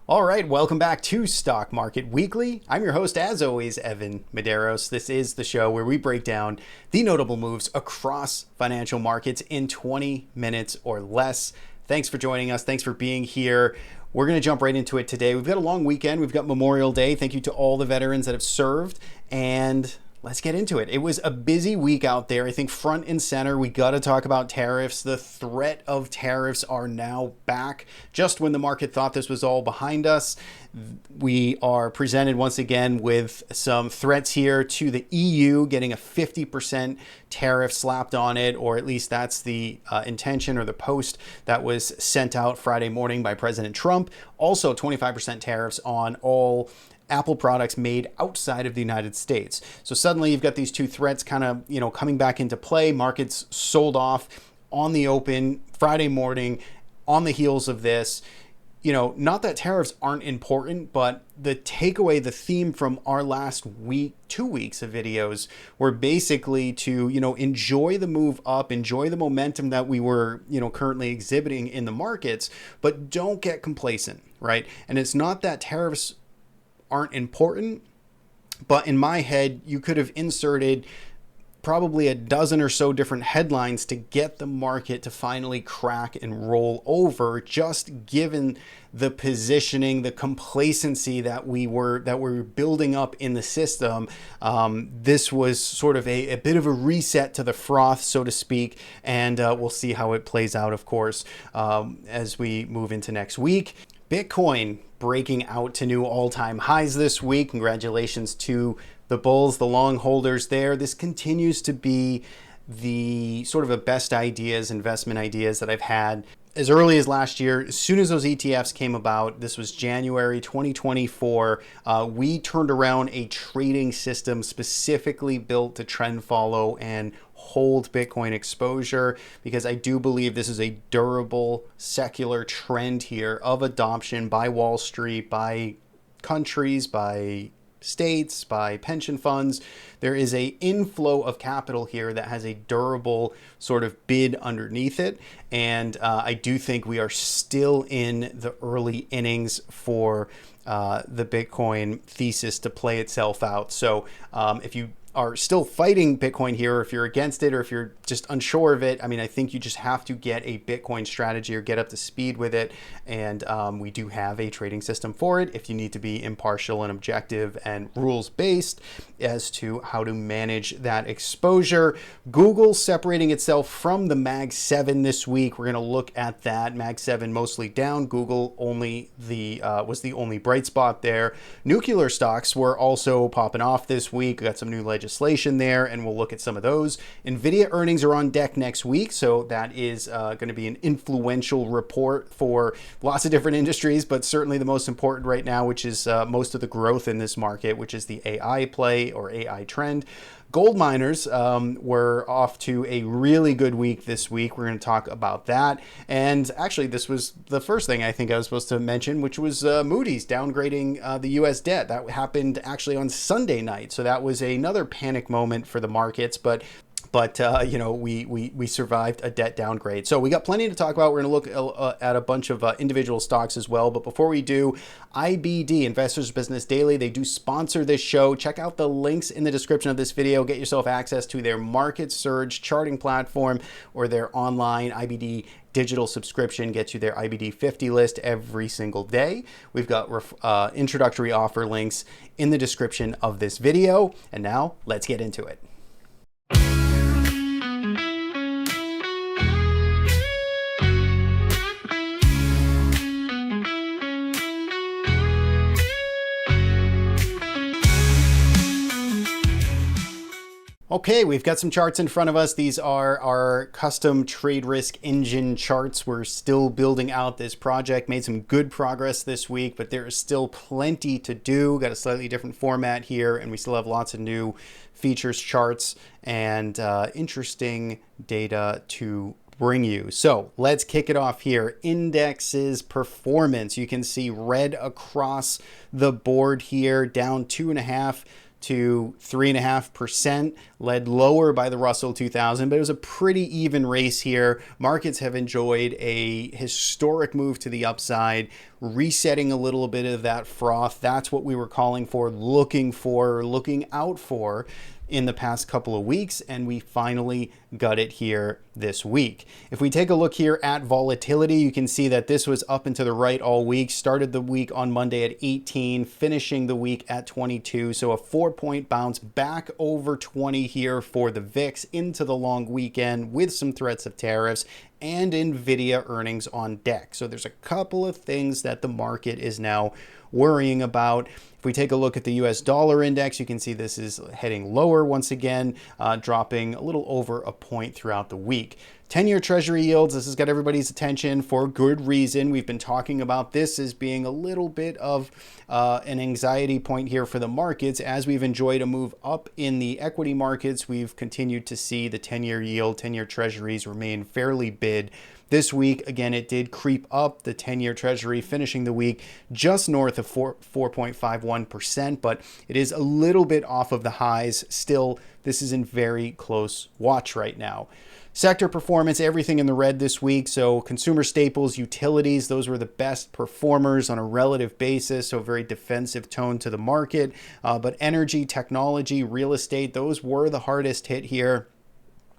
All right, welcome back to Stock Market Weekly. I'm your host, as always, Evan Medeiros. This is the show where we break down the notable moves across financial markets in 20 minutes or less. Thanks for joining us. Thanks for being here. We're going to jump right into it today. We've got a long weekend. We've got Memorial Day. Thank you to all the veterans that have served. And let's get into it. It was a busy week out there. I think front and center, we got to talk about tariffs. The threat of tariffs are now back. Just when the market thought this was all behind us, we are presented once again with some threats here to the EU getting a 50% tariff slapped on it, or at least that's the intention or the post that was sent out Friday morning by President Trump. Also 25% tariffs on all Apple products made outside of the United States. So suddenly you've got these two threats kind of, coming back into play. Markets sold off on the open Friday morning on the heels of this. Not that tariffs aren't important, but the takeaway, the theme from our last week, 2 weeks of videos were basically to, enjoy the move up, enjoy the momentum that we were, currently exhibiting in the markets, but don't get complacent, right? And it's not that tariffs aren't important, but in my head, you could have inserted probably a dozen or so different headlines to get the market to finally crack and roll over, just given the positioning, the complacency that we were building up in the system. This was sort of a bit of a reset to the froth, so to speak, and we'll see how it plays out, of course, as we move into next week. Bitcoin breaking out to new all-time highs this week. Congratulations to the bulls, the long holders there. This continues to be the sort of a best ideas, investment ideas that I've had as early as last year. As soon as those ETFs came about, this was January 2024, we turned around a trading system specifically built to trend follow and hold Bitcoin exposure, because I do believe this is a durable secular trend here of adoption by Wall Street, by countries, by states, by pension funds. There is a inflow of capital here that has a durable sort of bid underneath it. And I do think we are still in the early innings for the Bitcoin thesis to play itself out. So if you are still fighting Bitcoin here, or if you're against it, or if you're just unsure of it, I think you just have to get a Bitcoin strategy or get up to speed with it. And we do have a trading system for it if you need to be impartial and objective and rules-based as to how to manage that exposure. Google separating itself from the Mag 7 this week. We're going to look at that. Mag 7 mostly down. Google only was the only bright spot there. Nuclear stocks were also popping off this week. We got some new legislation there, and we'll look at some of those. Nvidia earnings are on deck next week, so that is going to be an influential report for lots of different industries, but certainly the most important right now, which is most of the growth in this market, which is the AI play or AI trend. Gold miners were off to a really good week this week. We're going to talk about that. And actually, this was the first thing I think I was supposed to mention, which was Moody's downgrading the U.S. debt. That happened actually on Sunday night. So that was another panic moment for the markets. But we survived a debt downgrade. So we got plenty to talk about. We're going to look at a bunch of individual stocks as well. But before we do, IBD, Investors Business Daily, they do sponsor this show. Check out the links in the description of this video. Get yourself access to their market surge charting platform or their online IBD digital subscription. Gets you their IBD 50 list every single day. We've got introductory offer links in the description of this video. And now let's get into it. Okay, we've got some charts in front of us. These are our custom trade risk engine charts. We're still building out this project, made some good progress this week, but there is still plenty to do. Got a slightly different format here, and we still have lots of new features, charts, and interesting data to bring you. So let's kick it off here. Indexes performance. You can see red across the board here, down 2.5 to 3.5%, led lower by the Russell 2000, but it was a pretty even race here. Markets have enjoyed a historic move to the upside, resetting a little bit of that froth. That's what we were calling for, looking out for in the past couple of weeks, and we finally got it here this week. If we take a look here at volatility, you can see that this was up and to the right all week. Started the week on Monday at 18, finishing the week at 22. So a 4-point bounce back over 20 here for the VIX into the long weekend with some threats of tariffs and Nvidia earnings on deck. So there's a couple of things that the market is now worrying about. If we take a look at the US dollar index, you can see this is heading lower once again, dropping a little over a point throughout the week. 10-year Treasury yields, this has got everybody's attention for good reason. We've been talking about this as being a little bit of an anxiety point here for the markets. As we've enjoyed a move up in the equity markets, we've continued to see the 10-year yield, 10-year Treasuries remain fairly bid. This week, again, it did creep up, the 10-year Treasury finishing the week just north of 4.51%, but it is a little bit off of the highs. Still, this is in very close watch right now. Sector performance, everything in the red this week. So consumer staples, utilities, those were the best performers on a relative basis. So very defensive tone to the market. But energy, technology, real estate, those were the hardest hit here.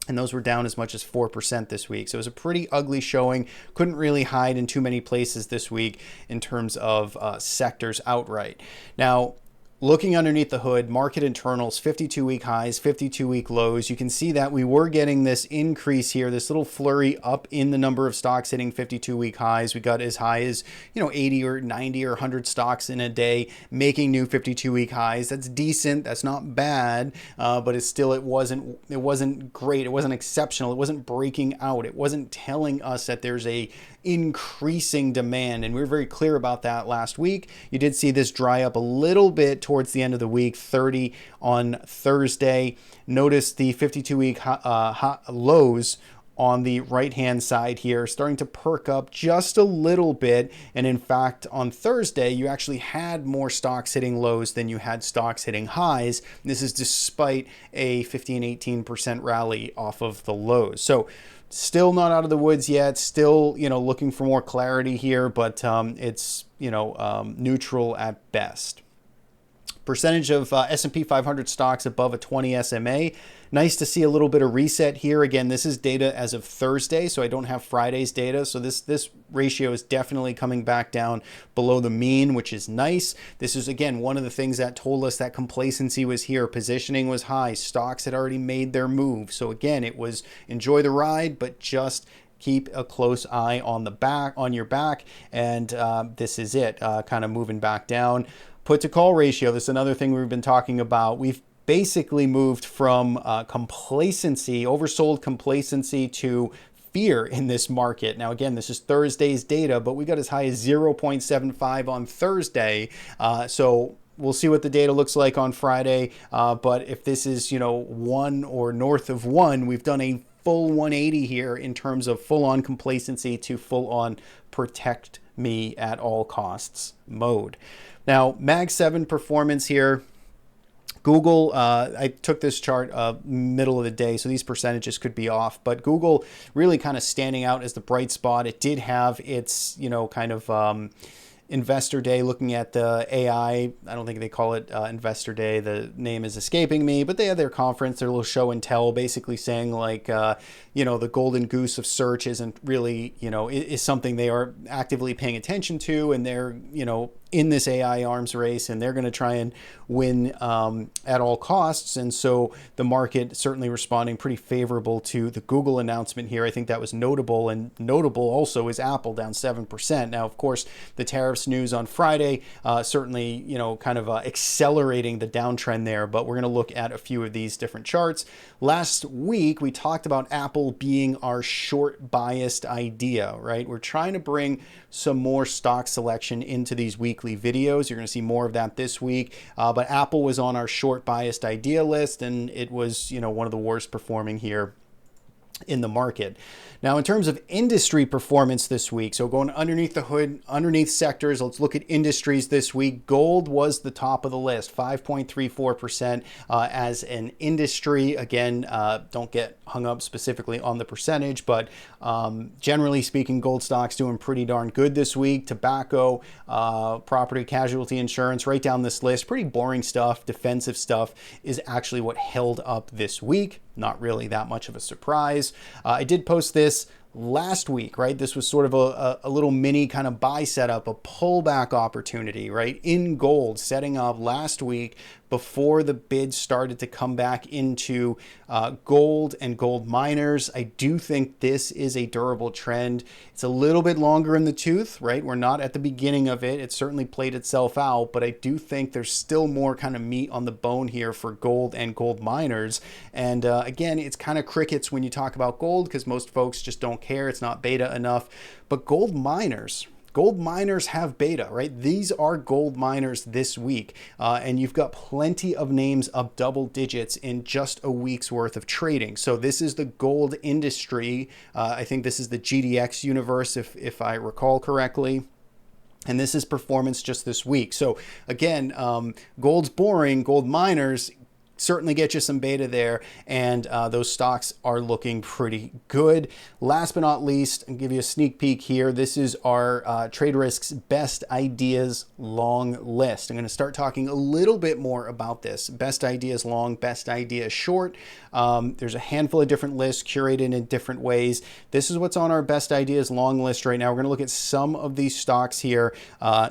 And those were down as much as 4% this week. So it was a pretty ugly showing. Couldn't really hide in too many places this week in terms of sectors outright. Now, looking underneath the hood, market internals, 52-week highs, 52-week lows. You can see that we were getting this increase here, this little flurry up in the number of stocks hitting 52-week highs. We got as high as 80 or 90 or 100 stocks in a day making new 52-week highs. That's decent. That's not bad, but it's still it wasn't great. It wasn't exceptional. It wasn't breaking out. It wasn't telling us that there's a increasing demand, and we were very clear about that last week. You did see this dry up a little bit towards the end of the week, 30 on Thursday. Notice the 52-week lows on the right-hand side here starting to perk up just a little bit. And in fact, on Thursday, you actually had more stocks hitting lows than you had stocks hitting highs. This is despite a 15-18% rally off of the lows. So still not out of the woods yet, still, looking for more clarity here, but it's, neutral at best. Percentage of S&P 500 stocks above a 20 SMA. Nice to see a little bit of reset here. Again, this is data as of Thursday, so I don't have Friday's data. So this ratio is definitely coming back down below the mean, which is nice. This is, again, one of the things that told us that complacency was here. Positioning was high. Stocks had already made their move. So again, it was enjoy the ride, but just keep a close eye on your back. And this is it, kind of moving back down. Put to call ratio, this is another thing we've been talking about. We've basically moved from complacency, oversold complacency, to fear in this market. Now, again, this is Thursday's data, but we got as high as 0.75 on Thursday. So we'll see what the data looks like on Friday. But if this is, 1 or north of 1, we've done a full 180 here in terms of full-on complacency to full-on protect me at all costs mode. Now, Mag 7 performance here. Google, I took this chart middle of the day, so these percentages could be off, but Google really kind of standing out as the bright spot. It did have its, kind of Investor Day, looking at the AI. I don't think they call it Investor Day. The name is escaping me, but they had their conference, their little show and tell, basically saying like, the golden goose of search isn't really, is something they are actively paying attention to, and they're, in this AI arms race, and they're going to try and win at all costs. And so the market certainly responding pretty favorable to the Google announcement here. I think that was notable, and notable also is Apple down 7%. Now, of course, the tariffs news on Friday certainly, kind of accelerating the downtrend there, but we're going to look at a few of these different charts. Last week, we talked about Apple being our short biased idea, right? We're trying to bring some more stock selection into these weekly videos. You're going to see more of that this week. But Apple was on our short biased idea list, and it was, one of the worst performing here in the market. Now, in terms of industry performance this week, so going underneath the hood, underneath sectors, let's look at industries this week. Gold was the top of the list, 5.34% as an industry. Again, don't get hung up specifically on the percentage, but generally speaking, gold stocks doing pretty darn good this week. Tobacco, property, casualty insurance, right down this list. Pretty boring stuff, defensive stuff is actually what held up this week. Not really that much of a surprise. I did post this last week, right? This was sort of a little mini kind of buy setup, a pullback opportunity, right? In gold, setting up last week before the bids started to come back into gold and gold miners. I do think this is a durable trend. It's a little bit longer in the tooth, right? We're not at the beginning of it. It certainly played itself out, but I do think there's still more kind of meat on the bone here for gold and gold miners. And again, it's kind of crickets when you talk about gold because most folks just don't care. It's not beta enough. But gold miners have beta, right? These are gold miners this week. And you've got plenty of names up double digits in just a week's worth of trading. So this is the gold industry. I think this is the GDX universe, if I recall correctly. And this is performance just this week. So again, gold's boring, gold miners certainly get you some beta there, and those stocks are looking pretty good. Last but not least, I'll give you a sneak peek here. This is our Trade Risk's best ideas long list. I'm going to start talking a little bit more about this. Best ideas long, best ideas short. There's a handful of different lists curated in different ways. This is what's on our best ideas long list right now. We're going to look at some of these stocks here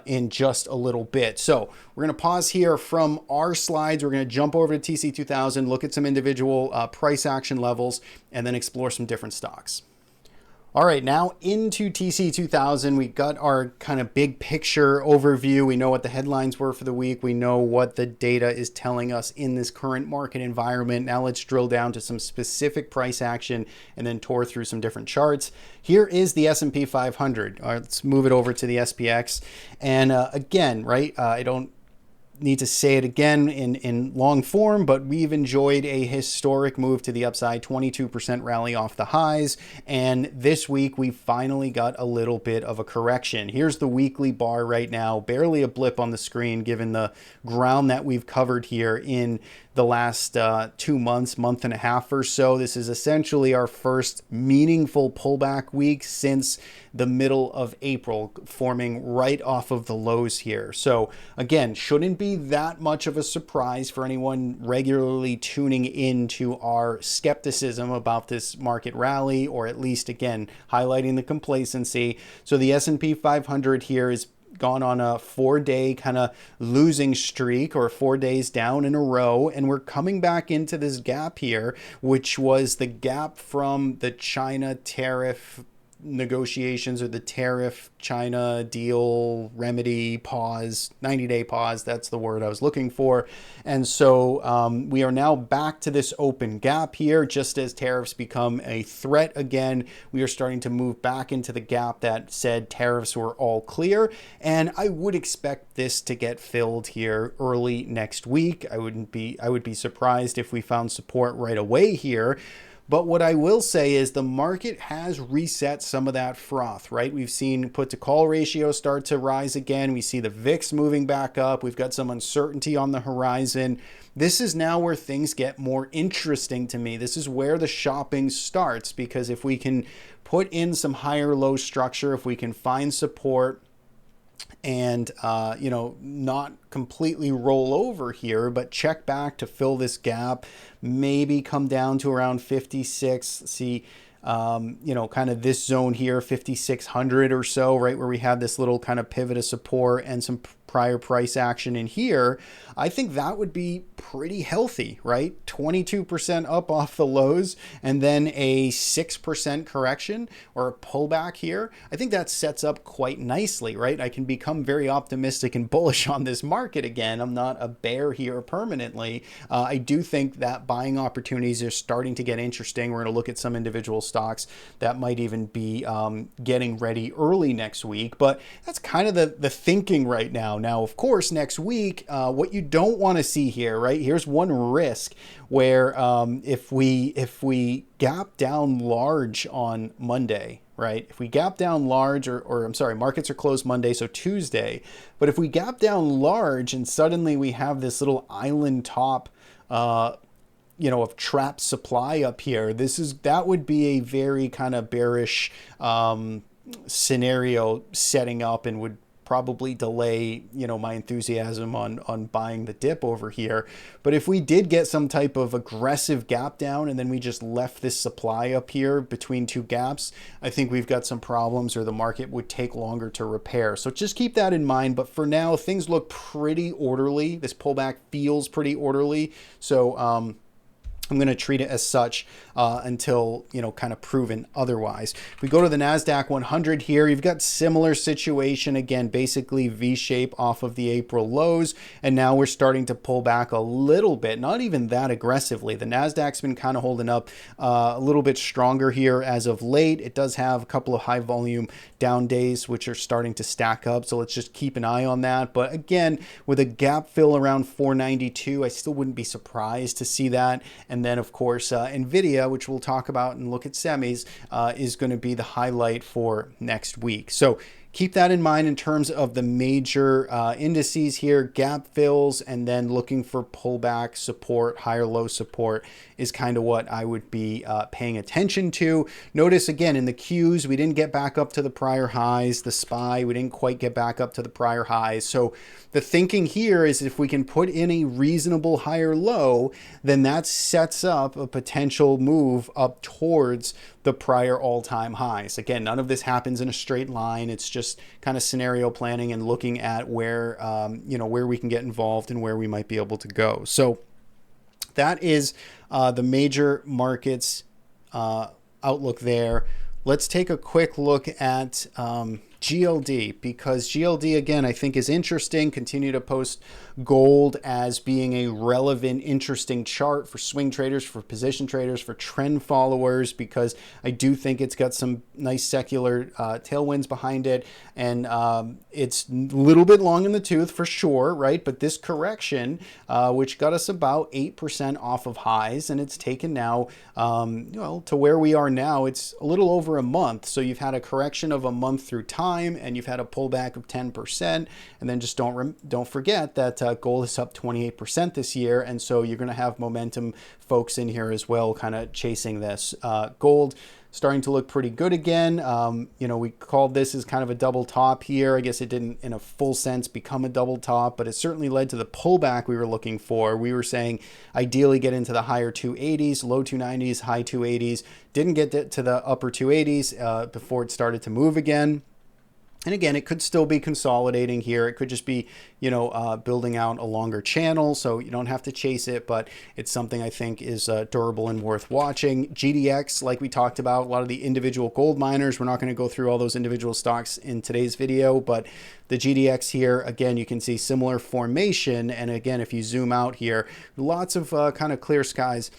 in just a little bit. So we're going to pause here from our slides. We're going to jump over to TC2000, look at some individual price action levels, and then explore some different stocks. All right, now into TC2000, we got our kind of big picture overview. We know what the headlines were for the week. We know what the data is telling us in this current market environment. Now let's drill down to some specific price action and then tour through some different charts. Here is the S&P 500. All right, let's move it over to the SPX. And again, right, I don't need to say it again in long form, but we've enjoyed a historic move to the upside, 22% rally off the highs. And this week, we finally got a little bit of a correction. Here's the weekly bar right now, barely a blip on the screen, given the ground that we've covered here in the last 2 months, month and a half or so. This is essentially our first meaningful pullback week since the middle of April, forming right off of the lows here. So again, shouldn't be that much of a surprise for anyone regularly tuning into our skepticism about this market rally, or at least, again, highlighting the complacency. So the S&P 500 here is gone on a 4-day kind of losing streak, or 4 days down in a row, and we're coming back into this gap here, which was the gap from the China tariff negotiations, or the tariff China deal remedy pause, 90-day pause. That's the word I was looking for. And so we are now back to this open gap here. Just as tariffs become a threat again, we are starting to move back into the gap that said tariffs were all clear. And I would expect this to get filled here early next week. I would be surprised if we found support right away here. But what I will say is the market has reset some of that froth, right? We've seen put to call ratio start to rise again. We see the VIX moving back up. We've got some uncertainty on the horizon. This is now where things get more interesting to me. This is where the shopping starts, because if we can put in some higher low structure, if we can find support, and not completely roll over here, but check back to fill this gap, maybe come down to around 56, see kind of this zone here, 5,600 or so, right where we have this little kind of pivot of support and some prior price action in here. I think that would be pretty healthy, right? 22% up off the lows, and then a 6% correction or a pullback here. I think that sets up quite nicely, right? I can become very optimistic and bullish on this market again. I'm not a bear here permanently. I do think that buying opportunities are starting to get interesting. We're going to look at some individual stocks that might even be getting ready early next week, but that's kind of the thinking right now. Now, of course, next week, what you don't want to see here, right? Here's one risk where if we gap down large on Monday, right? If we gap down large, or I'm sorry, markets are closed Monday, so Tuesday. But if we gap down large and suddenly we have this little island top, of trapped supply up here, that would be a very kind of bearish scenario setting up, and would probably delay, my enthusiasm on buying the dip over here. But if we did get some type of aggressive gap down and then we just left this supply up here between two gaps, I think we've got some problems, or the market would take longer to repair. So just keep that in mind. But for now, things look pretty orderly. This pullback feels pretty orderly. So, I'm going to treat it as such until, kind of proven otherwise. If we go to the NASDAQ 100 here, you've got similar situation again, basically V-shape off of the April lows. And now we're starting to pull back a little bit, not even that aggressively. The NASDAQ's been kind of holding up a little bit stronger here as of late. It does have a couple of high volume down days, which are starting to stack up. So let's just keep an eye on that. But again, with a gap fill around 492, I still wouldn't be surprised to see that. And then, of course, Nvidia, which we'll talk about and look at semis, is going to be the highlight for next week. So keep that in mind in terms of the major indices here. Gap fills and then looking for pullback support, higher low support is kind of what I would be paying attention to. Notice again in the Qs, we didn't get back up to the prior highs. The SPY, we didn't quite get back up to the prior highs. So the thinking here is if we can put in a reasonable higher low, then that sets up a potential move up towards the prior all-time highs. Again, none of this happens in a straight line. It's just kind of scenario planning and looking at where, where we can get involved and where we might be able to go. So that is the major markets outlook there. Let's take a quick look at GLD, because GLD, again, I think is interesting. Continue to post gold as being a relevant, interesting chart for swing traders, for position traders, for trend followers, because I do think it's got some nice secular tailwinds behind it. And it's a little bit long in the tooth for sure, right? But this correction, which got us about 8% off of highs, and it's taken now, to where we are now, it's a little over a month. So you've had a correction of a month through time, and you've had a pullback of 10%. And then just don't forget that gold is up 28% this year. And so you're going to have momentum folks in here as well, kind of chasing this. Gold starting to look pretty good again. We called this as kind of a double top here. I guess it didn't in a full sense become a double top, but it certainly led to the pullback we were looking for. We were saying ideally get into the higher 280s, low 290s, high 280s. Didn't get to the upper 280s before it started to move again. And again, it could still be consolidating here. It could just be, building out a longer channel. So you don't have to chase it, but it's something I think is durable and worth watching. GDX, like we talked about, a lot of the individual gold miners. We're not going to go through all those individual stocks in today's video, but the GDX here, again, you can see similar formation. And again, if you zoom out here, lots of kind of clear skies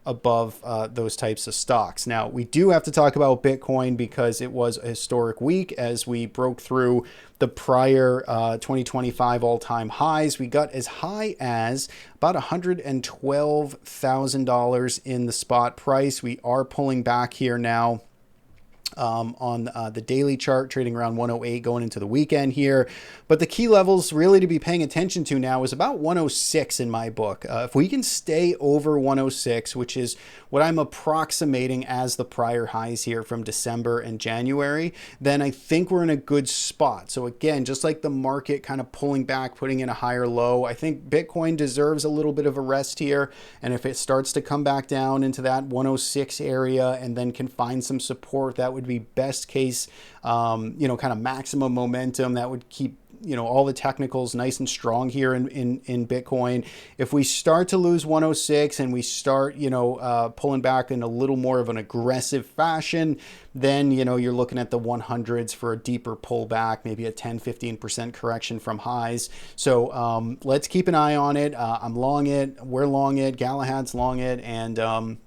above those types of stocks. Now, we do have to talk about Bitcoin because it was a historic week as we broke through the prior 2025 all-time highs. We got as high as about $112,000 in the spot price. We are pulling back here now on the daily chart, trading around 108 going into the weekend here. But the key levels really to be paying attention to now is about 106 in my book. If we can stay over 106, which is what I'm approximating as the prior highs here from December and January, then I think we're in a good spot. So again, just like the market kind of pulling back, putting in a higher low, I think Bitcoin deserves a little bit of a rest here. And if it starts to come back down into that 106 area and then can find some support, that would be best case, kind of maximum momentum that would keep all the technicals nice and strong here in Bitcoin. If we start to lose 106 and we start, pulling back in a little more of an aggressive fashion, then, you're looking at the 100s for a deeper pullback, maybe a 10-15% correction from highs. So let's keep an eye on it. I'm long it. We're long it. Galahad's long it. And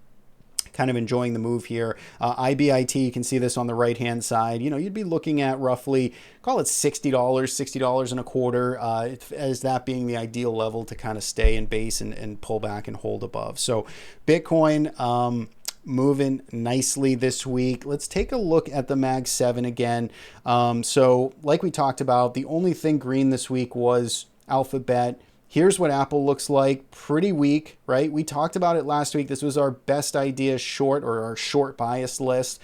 kind kind of enjoying the move here. IBIT, you can see this on the right hand side. You'd be looking at roughly, call it $60 and a quarter, as that being the ideal level to kind of stay in base and pull back and hold above. So Bitcoin moving nicely this week. Let's take a look at the Mag 7 again. So like we talked about, the only thing green this week was Alphabet. Here's what Apple looks like. Pretty weak, right? We talked about it last week. This was our best idea short, or our short bias list.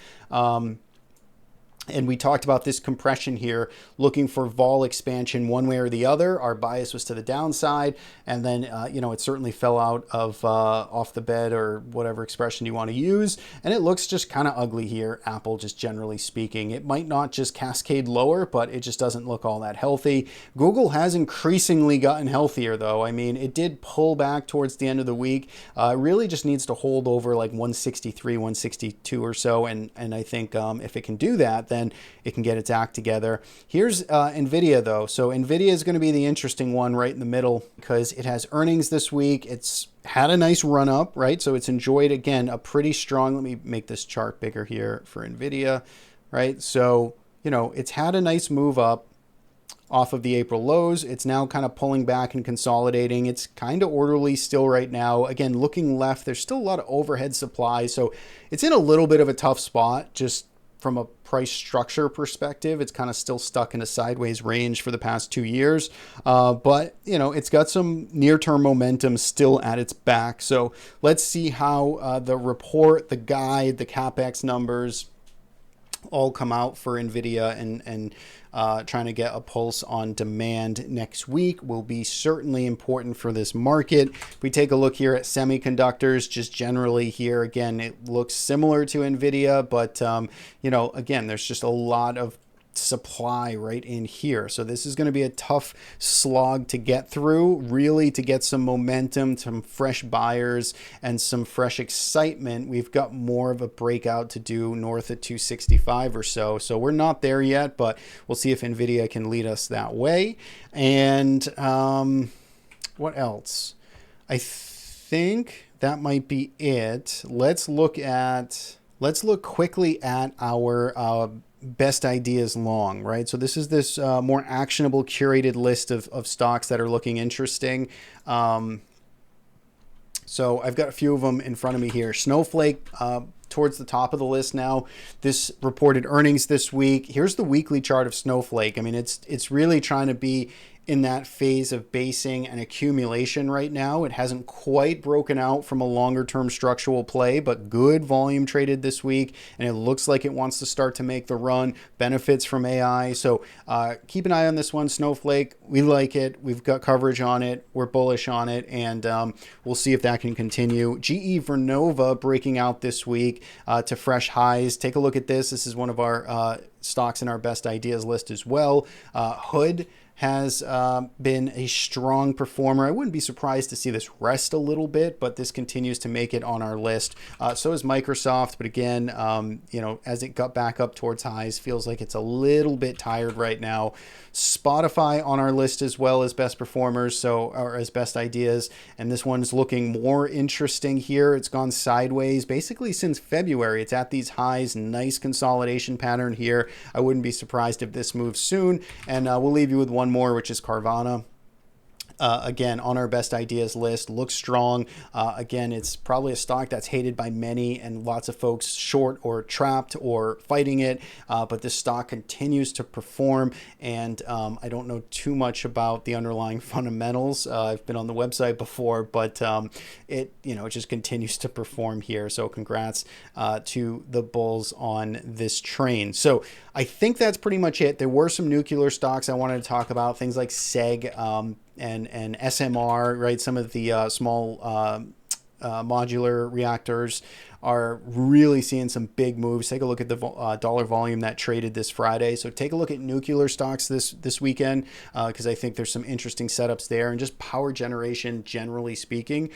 And we talked about this compression here, looking for vol expansion one way or the other. Our bias was to the downside, and then it certainly fell out of off the bed, or whatever expression you want to use. And it looks just kind of ugly here, Apple, just generally speaking. It might not just cascade lower, but it just doesn't look all that healthy. Google has increasingly gotten healthier, though. I mean, it did pull back towards the end of the week. It really just needs to hold over like 163, 162 or so. And I think if it can do that, then it can get its act together. Here's Nvidia, though. So Nvidia is going to be the interesting one right in the middle, because it has earnings this week. It's had a nice run up, right? So it's enjoyed, again, a pretty strong, let me make this chart bigger here for Nvidia, right? So, it's had a nice move up off of the April lows. It's now kind of pulling back and consolidating. It's kind of orderly still right now. Again, looking left, there's still a lot of overhead supply. So it's in a little bit of a tough spot, just from a price structure perspective. It's kind of still stuck in a sideways range for the past 2 years. But, it's got some near-term momentum still at its back. So let's see how the report, the guide, the CapEx numbers all come out for Nvidia, and trying to get a pulse on demand next week will be certainly important for this market. If we take a look here at semiconductors, just generally here, again, it looks similar to Nvidia, but again, there's just a lot of supply right in here. So this is going to be a tough slog to get through, really, to get some momentum, some fresh buyers, and some fresh excitement. We've got more of a breakout to do north of 265 or so. So we're not there yet, but we'll see if Nvidia can lead us that way. And what else? I think that might be it. Let's look quickly at our best ideas long, right? So this is this more actionable, curated list of stocks that are looking interesting. So I've got a few of them in front of me here. Snowflake, towards the top of the list now. This reported earnings this week. Here's the weekly chart of Snowflake. I mean, it's really trying to be in that phase of basing and accumulation right now. It hasn't quite broken out from a longer term structural play, but good volume traded this week, and it looks like it wants to start to make the run. Benefits from AI. So keep an eye on this one, Snowflake. We like it. We've got coverage on it. We're bullish on it, and we'll see if that can continue. GE Vernova breaking out this week to fresh highs. Take a look at this. This is one of our stocks in our best ideas list as well. Hood has been a strong performer. I wouldn't be surprised to see this rest a little bit, but this continues to make it on our list. So is Microsoft, but again, as it got back up towards highs, feels like it's a little bit tired right now. Spotify on our list as well as best performers, or as best ideas, and this one's looking more interesting here. It's gone sideways basically since February. It's at these highs, nice consolidation pattern here. I wouldn't be surprised if this moves soon, and we'll leave you with one more, which is Carvana. Again, on our best ideas list, looks strong. Again, it's probably a stock that's hated by many, and lots of folks short or trapped or fighting it. But this stock continues to perform, and I don't know too much about the underlying fundamentals. I've been on the website before, but it just continues to perform here. So congrats to the bulls on this train. So I think that's pretty much it. There were some nuclear stocks I wanted to talk about, things like SEG, and SMR, right? Some of the small modular reactors are really seeing some big moves. Take a look at the dollar volume that traded this Friday. So take a look at nuclear stocks this weekend, because I think there's some interesting setups there. And just power generation, generally speaking,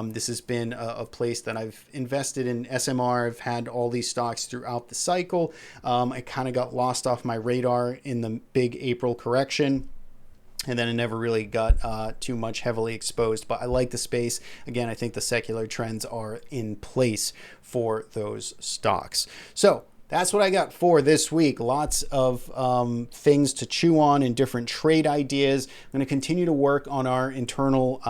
this has been a place that I've invested in. SMR, I've had all these stocks throughout the cycle. I kind of got lost off my radar in the big April correction. and then it never really got too much heavily exposed. But I like the space. Again, I think the secular trends are in place for those stocks. So that's what I got for this week. Lots of things to chew on and different trade ideas. I'm going to continue to work on our internal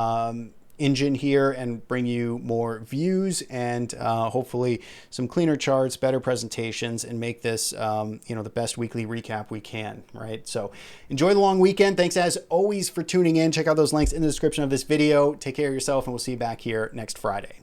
engine here and bring you more views and hopefully some cleaner charts, better presentations, and make this the best weekly recap we can, right? So enjoy the long weekend. Thanks as always for tuning in. Check out those links in the description of this video. Take care of yourself, and we'll see you back here next Friday.